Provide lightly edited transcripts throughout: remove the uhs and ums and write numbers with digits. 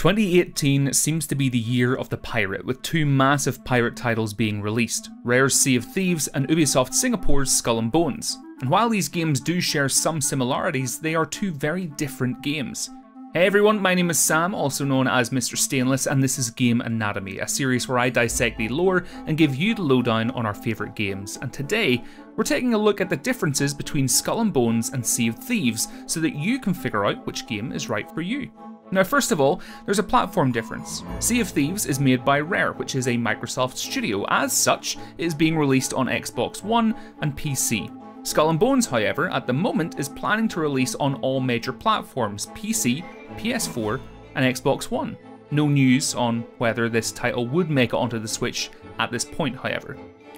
2018 seems to be the year of the pirate, with two massive pirate titles being released, Rare's Sea of Thieves and Ubisoft Singapore's Skull and Bones. And while these games do share some similarities, they are two very different games. Hey everyone, my name is Sam, also known as Mr. Stainless, and this is Game Anatomy, a series where I dissect the lore and give you the lowdown on our favourite games. And today, we're taking a look at the differences between Skull and Bones and Sea of Thieves, so that you can figure out which game is right for you. Now first of all, there's a platform difference. Sea of Thieves is made by Rare, which is a Microsoft studio. As such, it is being released on Xbox One and PC. Skull and Bones, however, at the moment is planning to release on all major platforms, PC, PS4 and Xbox One. No news on whether this title would make it onto the Switch at this point, however.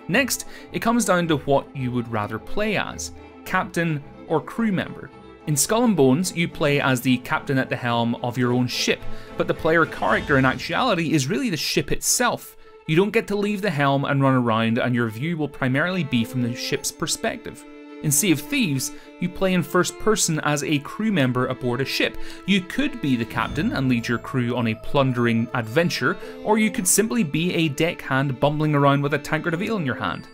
Next, it comes down to what you would rather play as, captain or crew member. In Skull and Bones, you play as the captain at the helm of your own ship, but the player character in actuality is really the ship itself. You don't get to leave the helm and run around, and your view will primarily be from the ship's perspective. In Sea of Thieves, you play in first person as a crew member aboard a ship. You could be the captain and lead your crew on a plundering adventure, or you could simply be a deckhand bumbling around with a tankard of ale in your hand.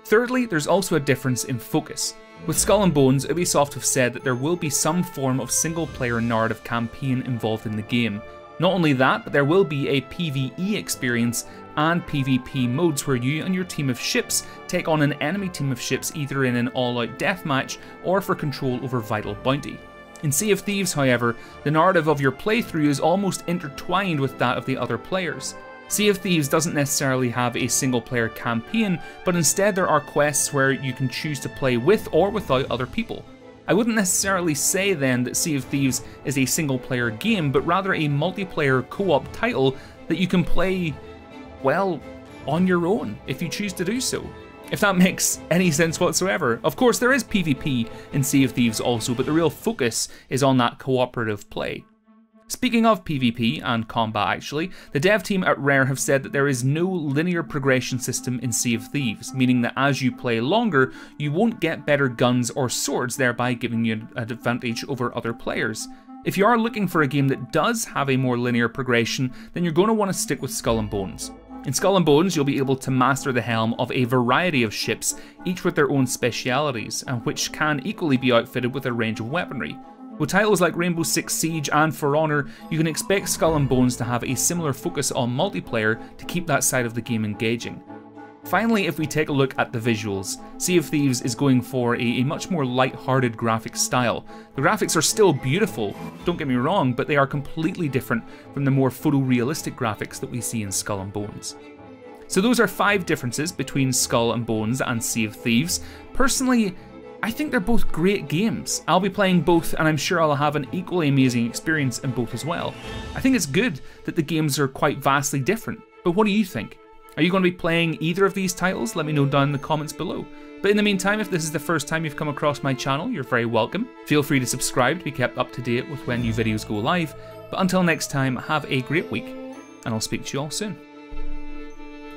Thirdly, there's also a difference in focus. With Skull and Bones, Ubisoft have said that there will be some form of single-player narrative campaign involved in the game. Not only that, but there will be a PvE experience and PvP modes where you and your team of ships take on an enemy team of ships either in an all-out deathmatch or for control over vital bounty. In Sea of Thieves, however, the narrative of your playthrough is almost intertwined with that of the other players. Sea of Thieves doesn't necessarily have a single-player campaign, but instead there are quests where you can choose to play with or without other people. I wouldn't necessarily say then that Sea of Thieves is a single-player game, but rather a multiplayer co-op title that you can play, well, on your own, if you choose to do so. If that makes any sense whatsoever. Of course, there is PvP in Sea of Thieves also, but the real focus is on that cooperative play. Speaking of PvP and combat actually, the dev team at Rare have said that there is no linear progression system in Sea of Thieves, meaning that as you play longer, you won't get better guns or swords, thereby giving you an advantage over other players. If you are looking for a game that does have a more linear progression, then you're going to want to stick with Skull and Bones. In Skull and Bones, you'll be able to master the helm of a variety of ships, each with their own specialities, and which can equally be outfitted with a range of weaponry. With titles like Rainbow Six Siege and For Honor, you can expect Skull and Bones to have a similar focus on multiplayer to keep that side of the game engaging. Finally, if we take a look at the visuals, Sea of Thieves is going for a much more light-hearted graphic style. The graphics are still beautiful, don't get me wrong, but they are completely different from the more photorealistic graphics that we see in Skull and Bones. So those are 5 differences between Skull and Bones and Sea of Thieves. Personally, I think they're both great games. I'll be playing both and I'm sure I'll have an equally amazing experience in both as well. I think it's good that the games are quite vastly different, but what do you think? Are you going to be playing either of these titles? Let me know down in the comments below. But in the meantime, if this is the first time you've come across my channel, you're very welcome. Feel free to subscribe to be kept up to date with when new videos go live. But until next time, have a great week, and I'll speak to you all soon.